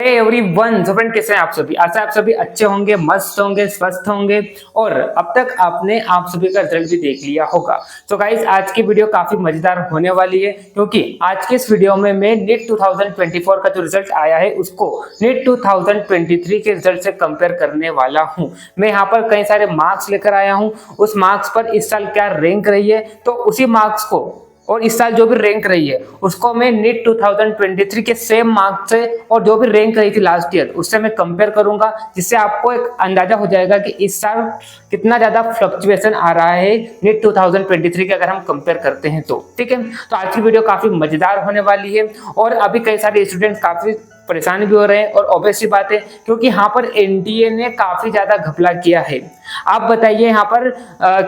Everyone, so friend कैसे हैं आप सभी। आशा आप सभी अच्छे होंगे, मस्त होंगे, स्वस्थ होंगे और अब तक आपने आप सभी का रिजल्ट भी देख लिया होगा। तो गाइस, आज की वीडियो काफी मजेदार होने वाली है क्योंकि आज के इस वीडियो में मैं नीट 2024 का जो रिजल्ट आया है उसको नीट 2023 के रिजल्ट से कंपेयर करने वाला हूं। मैं यहाँ पर कई सारे मार्क्स लेकर आया हूं, उस मार्क्स पर इस साल क्या रैंक रही है, तो उसी मार्क्स को और इस साल जो भी रैंक रही है उसको मैं नीट 2023 के सेम मार्क्स से और जो भी रैंक रही थी लास्ट ईयर उससे मैं कंपेयर करूंगा, जिससे आपको एक अंदाजा हो जाएगा कि इस साल कितना ज्यादा फ्लक्चुएशन आ रहा है नीट 2023 के अगर हम कंपेयर करते हैं तो। ठीक है, तो आज की वीडियो काफी मजेदार होने वाली है और अभी कई सारे स्टूडेंट काफी परेशान भी हो रहे हैं और ऑब्वियस सी बात है क्योंकि यहाँ पर एनटीए ने काफी ज्यादा घपला किया है। आप बताइए, यहाँ पर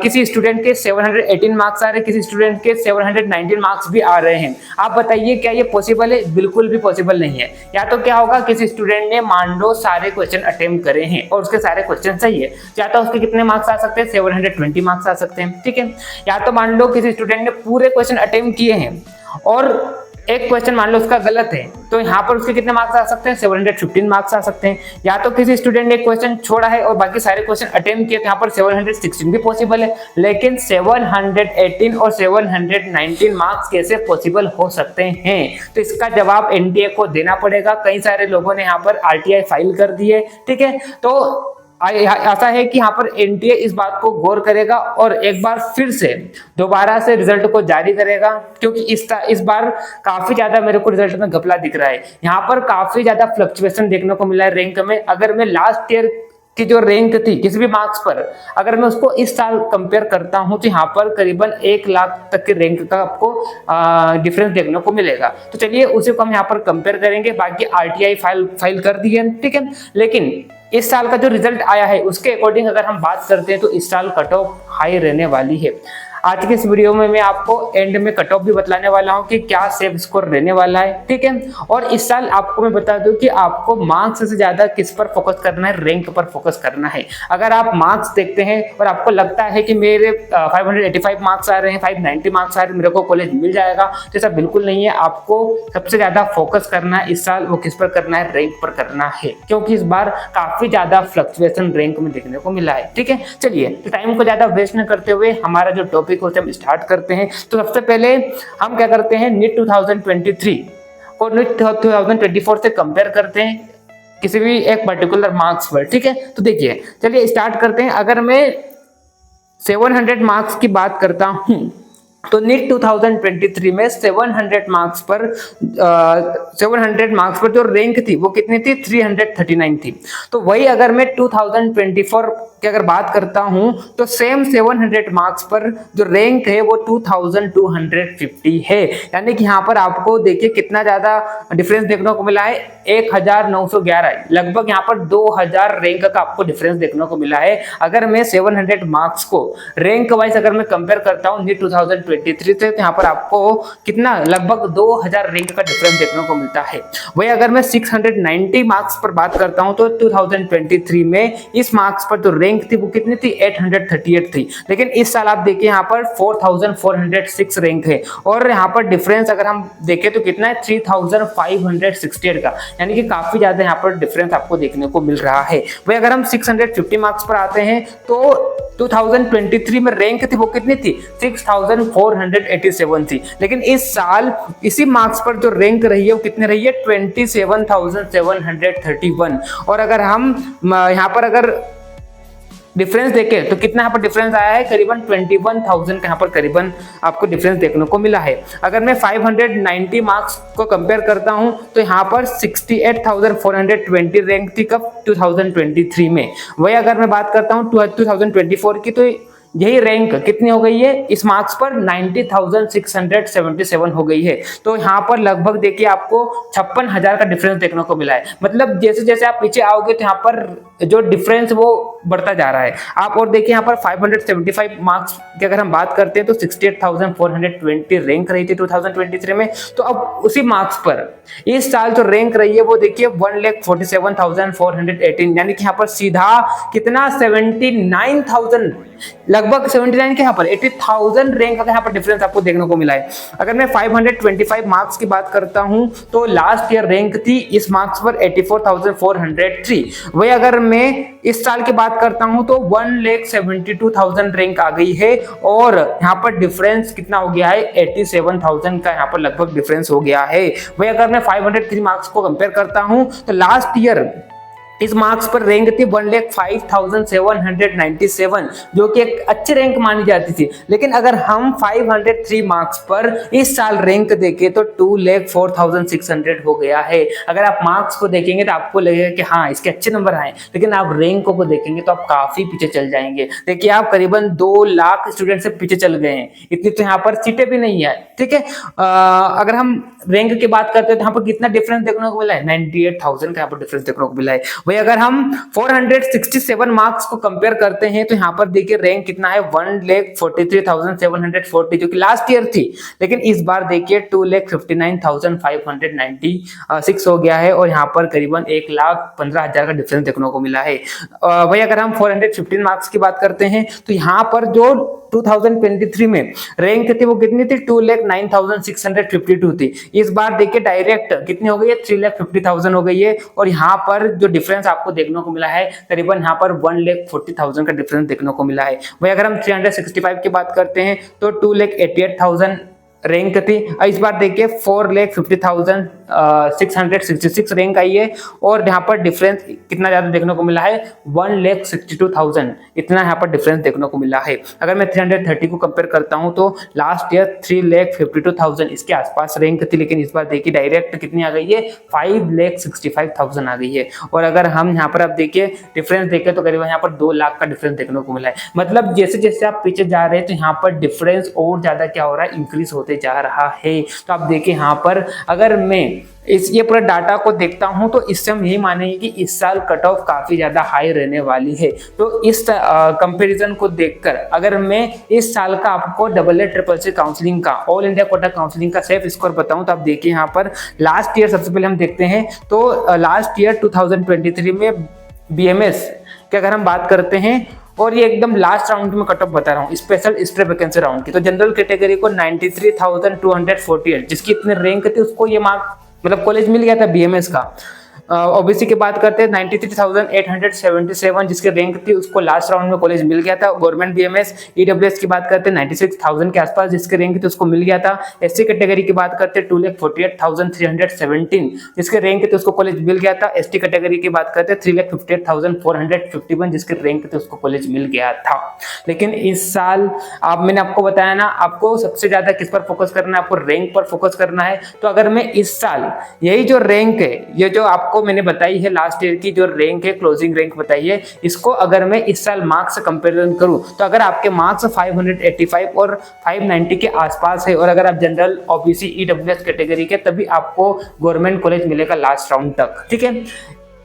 किसी स्टूडेंट के 718 मार्क्स आ रहे हैं, किसी स्टूडेंट के 719 मार्क्स भी आ रहे हैं। आप बताइए क्या ये पॉसिबल है? बिल्कुल भी पॉसिबल नहीं है। या तो क्या होगा, किसी स्टूडेंट ने मान लो सारे क्वेश्चन अटेम्प्ट करे हैं और उसके सारे क्वेश्चन सही है, या तो उसके कितने मार्क्स आ सकते हैं, 720 मार्क्स आ सकते हैं। ठीक है, या तो मान लो किसी स्टूडेंट ने पूरे क्वेश्चन अटेम्प्ट किए हैं और एक क्वेश्चन मान लो उसका गलत है, तो यहाँ पर उसके कितने मार्क्स आ सकते हैं, 715 मार्क्स आ सकते हैं। या तो किसी स्टूडेंट ने एक क्वेश्चन छोड़ा है और बाकी सारे क्वेश्चन अटेम्प्ट किए, तो यहाँ पर 716 भी पॉसिबल है। लेकिन 718 और 719 मार्क्स कैसे पॉसिबल हो सकते हैं? तो इसका जवाब एनटीए को देना पड़ेगा। कई सारे लोगों ने यहाँ पर आरटीआई फाइल कर दी है। ठीक है, तो ऐसा है कि यहाँ पर एनटीए इस बात को गौर करेगा और एक बार फिर से दोबारा से रिजल्ट को जारी करेगा, क्योंकि इस बार काफी ज्यादा मेरे को रिजल्ट में घपला दिख रहा है। यहाँ पर काफी ज्यादा फ्लक्चुएशन देखने को मिला है रैंक में। अगर मैं लास्ट ईयर की जो रैंक थी किसी भी मार्क्स पर, अगर मैं उसको इस साल कंपेयर करता हूं तो यहाँ पर करीबन 1 लाख तक के रैंक का आपको डिफरेंस देखने को मिलेगा। तो चलिए उसी को हम यहाँ पर कंपेयर करेंगे। बाकी आरटीआई फाइल कर दी है। ठीक है, लेकिन इस साल का जो रिजल्ट आया है उसके अकॉर्डिंग अगर हम बात करते हैं तो इस साल कट ऑफ हाई रहने वाली है। आज के इस वीडियो में मैं आपको एंड में कट ऑफ भी बतलाने वाला हूं कि क्या सेफ स्कोर रहने वाला है। ठीक है, और इस साल आपको मैं बता दूं कि आपको मार्क्स से ज्यादा किस पर फोकस करना है, रैंक पर फोकस करना है। अगर आप मार्क्स देखते हैं और आपको लगता है कि मेरे 585 मार्क्स आ रहे हैं, 590 मार्क्स आ रहे हैं, मेरे को कॉलेज मिल जाएगा, तो ऐसा बिल्कुल नहीं है। आपको सबसे ज्यादा फोकस करना है इस साल, वो किस पर करना है, रैंक पर करना है, क्योंकि इस बार काफी ज्यादा फ्लक्चुएशन रैंक में देखने को मिला है। ठीक है, चलिए तो टाइम को ज्यादा वेस्ट न करते हुए हमारा जो टॉपिक को हम स्टार्ट करते हैं। तो सबसे पहले हम क्या करते हैं, नीट 2023 को नीट 2024 से कंपेयर करते हैं किसी भी एक पर्टिकुलर मार्क्स पर। ठीक है, तो देखिए चलिए स्टार्ट करते हैं। अगर मैं 700 मार्क्स की बात करता हूं तो नीट 2023 में 700 मार्क्स पर जो रैंक थी वो कितनी थी, 339 थी। तो वही अगर मैं 2024 की अगर बात करता हूं तो सेम 700 मार्क्स पर जो रैंक है वो 2250 है। यानी कि यहाँ पर आपको देखिए कितना ज्यादा डिफरेंस देखने को मिला है, 1911, लगभग यहाँ पर 2000 रैंक का आपको डिफरेंस देखने को मिला है। अगर मैं 700 मार्क्स को रैंक वाइज अगर मैं कंपेयर करता हूँ नीट 2023 से, तो यहाँ पर आपको कितना, लगभग 2000 रैंक का डिफरेंस देखने को मिलता है। वही अगर मैं 690 मार्क्स पर बात करता हूँ तो 2023 में इस मार्क्स पर जो रैंक थी वो कितनी थी, 838 थी। लेकिन इस साल आप देखिए यहाँ पर 4406 रैंक है और यहाँ पर डिफरेंस अगर हम देखें तो कितना है, 3568 का। यानी कि काफी ज्यादा यहाँ पर डिफरेंस आपको देखने को मिल रहा है। वही अगर हम 650 मार्क्स पर आते हैं तो 2023 में रैंक थी वो कितनी थी, 6487 थी। लेकिन इस साल इसी मार्क्स पर जो रैंक रही है वो कितनी रही है, 27731। और अगर हम यहाँ पर अगर डिफरेंस देखें तो कितना यहाँ पर डिफरेंस आया है, करीबन 21,000 का यहाँ पर करीबन आपको डिफरेंस देखने को मिला है। अगर मैं 590 मार्क्स को कंपेयर करता हूं तो यहाँ पर 68,420 रैंक थी कब, 2023 में। वही अगर मैं बात करता हूँ 2024 की तो यही रैंक कितनी हो गई है इस मार्क्स पर, 90,677 हो गई है। तो यहाँ पर लगभग देखिए आपको 56,000 का डिफरेंस देखने को मिला है। मतलब जैसे जैसे आप पीछे आओगे तो यहाँ पर जो डिफरेंस वो बढ़ता जा रहा है। आप और देखिए यहाँ पर 575 मार्क्स की अगर हम बात करते हैं तो 68,420 रैंक रही थी 2023 में। तो अब उसी मार्क्स पर इस साल जो रैंक रही है वो देखिए 1,47,418, यानी कि यहाँ पर सीधा कितना 79,000, लगभग 79 के यहाँ पर 80,000 रैंक का यहाँ पर डिफरेंस आपको देखने को मिला है। अगर मैं 525 मार्क्स की बात करता हूं तो लास्ट ईयर रैंक थी इस मार्क्स पर 84,403। वही अगर मैं इस साल की बात करता हूं तो 1,72,000 रैंक आ गई है और यहाँ पर डिफरेंस कितना हो गया है 87,000 का यहाँ पर लगभग डिफरेंस हो गया है। वही अगर मैं 503 मार्क्स को कंपेयर करता हूं तो लास्ट ईयर इस मार्क्स पर रैंक थी 1,05,797, जो कि एक अच्छी रैंक मानी जाती थी। लेकिन अगर हम 503 मार्क्स पर इस साल रैंक देखें तो 2,04,600 हो गया है। अगर आप मार्क्स को देखेंगे तो आपको लगेगा कि हाँ इसके अच्छे नंबर आए, लेकिन आप रैंकों को देखेंगे तो आप काफी पीछे चल जाएंगे। देखिए आप करीबन 2 लाख स्टूडेंट से पीछे चल गए हैं, इतनी तो यहाँ पर सीटें भी नहीं है। ठीक है, अगर हम रैंक की बात करते हैं तो यहाँ पर कितना डिफरेंस देखने को मिला है 98,000 का यहाँ पर डिफरेंस देखने को मिला है। वही अगर हम 467 मार्क्स को कंपेयर करते हैं तो यहाँ पर देखिए रैंक कितना है 1,43,740, जो कि लास्ट ईयर थी, लेकिन इस बार देखिए 2,59,596 हो गया है और यहाँ पर करीबन 1,15,000 का डिफरेंस देखने को मिला है। वही अगर हम 415 मार्क्स की बात करते हैं तो यहाँ पर जो 2023 में रैंक थी वो कितनी थी 2,09,652 थी। इस बार देखिए डायरेक्ट कितनी हो गई है 3,50,000 हो गई है और यहाँ पर जो डिफरेंस आपको देखने को मिला है करीबन यहाँ पर 1,40,000 का डिफरेंस देखने को मिला है। वही अगर हम 365 की बात करते हैं तो 2,88,000 रैंक थी, इस बार देखिए 4,50,666 रैंक आई है और यहाँ पर डिफरेंस कितना ज्यादा देखने को मिला है 1,62,000, इतना यहाँ पर डिफरेंस देखने को मिला है। अगर मैं 330 को कंपेयर करता हूँ तो लास्ट ईयर 3,52,000 इसके आसपास रैंक थी, लेकिन इस बार देखिए डायरेक्ट कितनी आ गई है 5,65,000 आ गई है। और अगर हम यहाँ पर आप देखिए डिफरेंस देखें तो करीबन यहाँ पर 2 लाख का डिफरेंस देखने को मिला है। मतलब जैसे जैसे आप पीछे जा रहे हैं तो यहाँ पर डिफरेंस और ज्यादा क्या हो रहा है इंक्रीज होते जा रहा है। तो आप देखिए यहाँ पर अगर मैं ये पूरा डाटा को देखता हूं तो इससे हम यही मानेंगे कि इस साल कट ऑफ काफी ज्यादा हाई रहने वाली है। तो इस कंपैरिजन को देखकर अगर मैं इस साल का आपको AA काउंसलिंग का ऑल इंडिया कोटा काउंसलिंग का सेफ स्कोर बताऊं तो आप देखिए यहाँ पर लास्ट ईयर सबसे पहले हम देखते हैं तो लास्ट ईयर 2023 में BMS की अगर हम बात करते हैं और ये एकदम लास्ट राउंड में कट ऑफ बता रहा हूँ स्पेशल स्ट्रे वैकेंसी राउंड की, तो जनरल कैटेगरी को 93,248 जिसकी इतनी रैंक थी उसको ये मार्क मतलब कॉलेज मिल गया था BMS का। ओबीसी की बात करते हैं 93,877 जिसकी रैंक थी उसको लास्ट राउंड में कॉलेज मिल गया था। गवर्नमेंट BMS EWS की बात करते हैं 96,000 के आसपास जिसकी रैंक थी उसको मिल गया था। SC कैटेगरी की बात करते हैं 2,48,317 जिसके रैंक थी उसको कॉलेज मिल गया था। ST कैटेगरी की बात करते हैं 3,58,451 जिसकी रैंक थी उसको कॉलेज मिल गया था। लेकिन इस साल मैंने आपको बताया ना आपको सबसे ज्यादा किस पर फोकस करना है, आपको रैंक पर फोकस करना है। तो अगर मैं इस साल यही जो रैंक है ये जो आपको मैंने बताई है लास्ट ईयर की जो रैंक है क्लोजिंग रैंक बताई है, इसको अगर मैं इस साल मार्क्स से कंपैरिजन करूं तो अगर आपके मार्क्स 585 और 590 के आसपास है और अगर आप जनरल OBC EWS कैटेगरी के तभी आपको गवर्नमेंट कॉलेज मिलेगा लास्ट राउंड तक। ठीक है,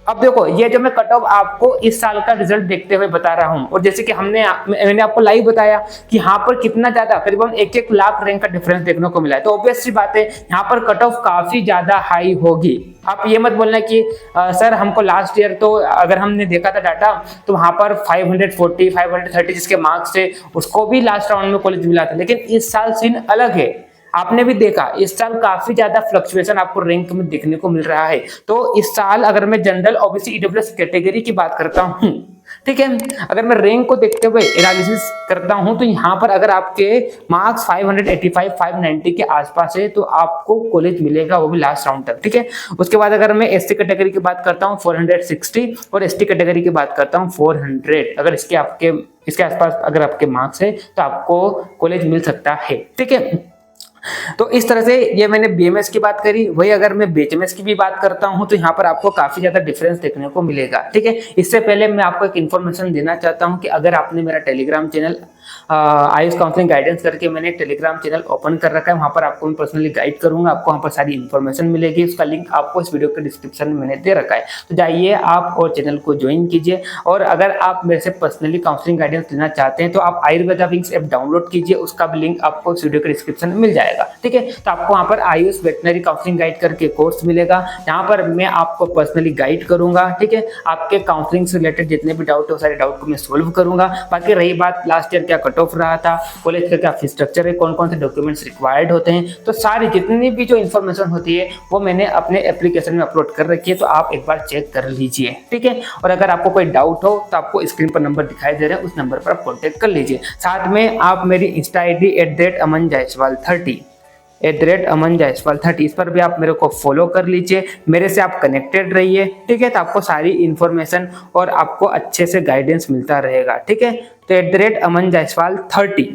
अब देखो ये जो मैं कट ऑफ आपको इस साल का रिजल्ट देखते हुए बता रहा हूं और जैसे कि मैंने आपको लाइव बताया कि यहाँ पर कितना ज्यादा करीबन 1-1 लाख रैंक का डिफरेंस देखने को मिला है। तो ऑब्वियस सी बात है यहाँ पर कट ऑफ काफी ज्यादा हाई होगी। आप ये मत बोलना कि सर हमको लास्ट ईयर तो अगर हमने देखा था डाटा तो वहां पर 540 530 जिसके मार्क्स थे उसको भी लास्ट राउंड में कॉलेज मिला था, लेकिन इस साल सीन अलग है। आपने भी देखा इस साल काफी ज्यादा फ्लक्चुएशन आपको रैंक में देखने को मिल रहा है। तो इस साल अगर मैं जनरल OBC EWS कैटेगरी की बात करता हूं, ठीक है, अगर मैं रैंक को देखते हुए एनालिसिस करता हूं तो यहाँ पर अगर आपके मार्क्स 585 590 के आसपास है तो आपको कॉलेज मिलेगा वो भी लास्ट राउंड तक। ठीक है, उसके बाद अगर मैं SC कैटेगरी की बात करता हूँ 460 और ST कैटेगरी की बात करता हूँ 400, अगर इसके आसपास अगर आपके मार्क्स है तो आपको कॉलेज मिल सकता है। ठीक है, तो इस तरह से ये मैंने BMS की बात करी। वही अगर मैं BHMS की भी बात करता हूं तो यहाँ पर आपको काफी ज्यादा डिफरेंस देखने को मिलेगा। ठीक है, इससे पहले मैं आपको एक इन्फॉर्मेशन देना चाहता हूं कि अगर आपने मेरा Telegram channel Ayush counselling guidance करके मैंने टेलीग्राम चैनल ओपन कर रखा है। वहाँ पर आपको मैं पर्सनली गाइड करूंगा, आपको वहाँ पर सारी इन्फॉर्मेशन मिलेगी। उसका लिंक आपको इस वीडियो के डिस्क्रिप्शन में मैंने दे रखा है, तो जाइए आप और चैनल को ज्वाइन कीजिए। और अगर आप मेरे से पर्सनली काउंसलिंग गाइडेंस लेना चाहते हैं तो आप आयुर्वेदा विंग्स ऐप डाउनलोड कीजिए, उसका भी लिंक आपको इस वीडियो के डिस्क्रिप्शन में मिल जाएगा। ठीक है, तो आपको वहाँ पर आयुष वेटनरी काउंसलिंग गाइड करके कोर्स मिलेगा, जहाँ पर मैं आपको पर्सनली गाइड करूंगा। ठीक है, आपके काउंसलिंग से रिलेटेड जितने भी डाउट है वो सारे डाउट को मैं सोल्व करूंगा। बाकी रही बात लास्ट ईयर क्या कट ऑफ रहा था, कॉलेज का क्या फीस स्ट्रक्चर है, कौन कौन से डॉक्यूमेंट्स रिक्वायर्ड होते हैं, तो सारी जितनी भी जो इन्फॉर्मेशन होती है वो मैंने अपने एप्लीकेशन में अपलोड कर रखी है, तो आप एक बार चेक कर लीजिए। ठीक है, और अगर आपको कोई डाउट हो तो आपको स्क्रीन पर नंबर दिखाई दे रहे हैं, उस नंबर पर आप कॉन्टेक्ट कर लीजिए। साथ में आप मेरी इंस्टा ID @amanjaiswal30 @amanjaiswal30 इस पर भी आप मेरे को फॉलो कर लीजिए, मेरे से आप कनेक्टेड रहिए। ठीक है, तो आपको सारी इन्फॉर्मेशन और आपको अच्छे से गाइडेंस मिलता रहेगा। ठीक है, तो @amanjaiswal30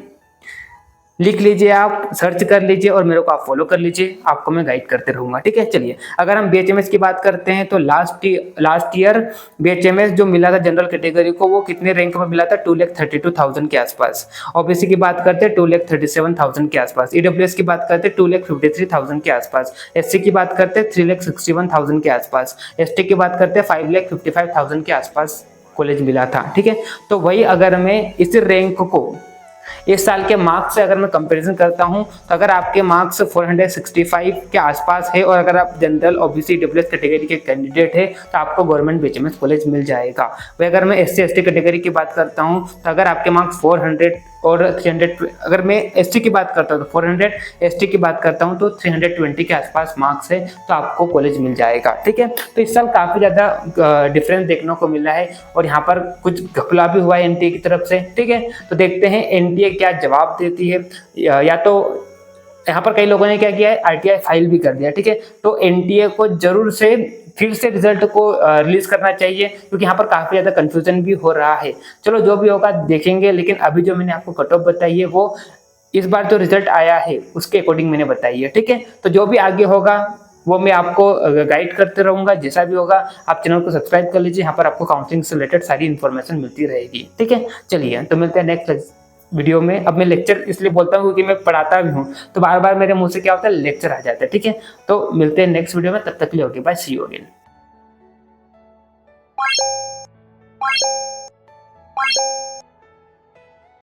लिख लीजिए, आप सर्च कर लीजिए और मेरे को आप फॉलो कर लीजिए, आपको मैं गाइड करते रहूंगा। ठीक है, चलिए अगर हम BHMS की बात करते हैं तो लास्ट ईयर BHMS जो मिला था जनरल कैटेगरी को, वो कितने रैंक में मिला था, 2,32,000 के आसपास। OBC की बात करते हैं 2,37,000 के आसपास। EWS की बात करते हैं 2,53,000 के आसपास। SC की बात करते हैं 3,61,000 के आसपास। ST की बात करते हैं 5,55,000 के आसपास कॉलेज मिला था। ठीक है, तो वही अगर मैं इस रैंक को इस साल के मार्क्स से अगर मैं कंपैरिजन करता हूं, तो अगर आपके मार्क्स 465 के आसपास है और अगर आप जनरल OBC EWS कैटेगरी के कैंडिडेट है तो आपको गवर्नमेंट BHMS कॉलेज मिल जाएगा। वही अगर मैं SC ST कैटेगरी की बात करता हूं तो अगर आपके मार्क्स 400 और 300, अगर मैं SC की बात करता हूँ तो 400, ST की बात करता हूँ तो 320 के आसपास मार्क्स है, तो आपको कॉलेज मिल जाएगा। ठीक है, तो इस साल काफ़ी ज़्यादा डिफरेंस देखने को मिला है और यहाँ पर कुछ घपला भी हुआ है NTA की तरफ से। ठीक है, तो देखते हैं NTA क्या जवाब देती है। या तो यहाँ पर कई लोगों ने क्या किया है, RTI फाइल भी कर दिया। ठीक है, तो NTA को जरूर से फिर से रिजल्ट को रिलीज करना चाहिए, क्योंकि यहाँ पर काफी ज्यादा कंफ्यूजन भी हो रहा है। चलो जो भी होगा देखेंगे, लेकिन अभी जो मैंने आपको कट ऑफ बताई है वो इस बार जो रिजल्ट आया है उसके अकॉर्डिंग मैंने बताई है। ठीक है, तो जो भी आगे होगा वो मैं आपको गाइड करते रहूंगा। जैसा भी होगा आप चैनल को सब्सक्राइब कर लीजिए, यहाँ पर आपको काउंसलिंग से रिलेटेड सारी इन्फॉर्मेशन मिलती रहेगी। ठीक है, चलिए तो मिलते हैं नेक्स्ट वीडियो में। अब मैं लेक्चर इसलिए बोलता हूँ क्योंकि मैं पढ़ाता भी हूँ, तो बार बार मेरे मुंह से क्या होता है, लेक्चर आ जाता है। ठीक है, तो मिलते हैं नेक्स्ट वीडियो में, तब तक के लिए okay bye, see you again.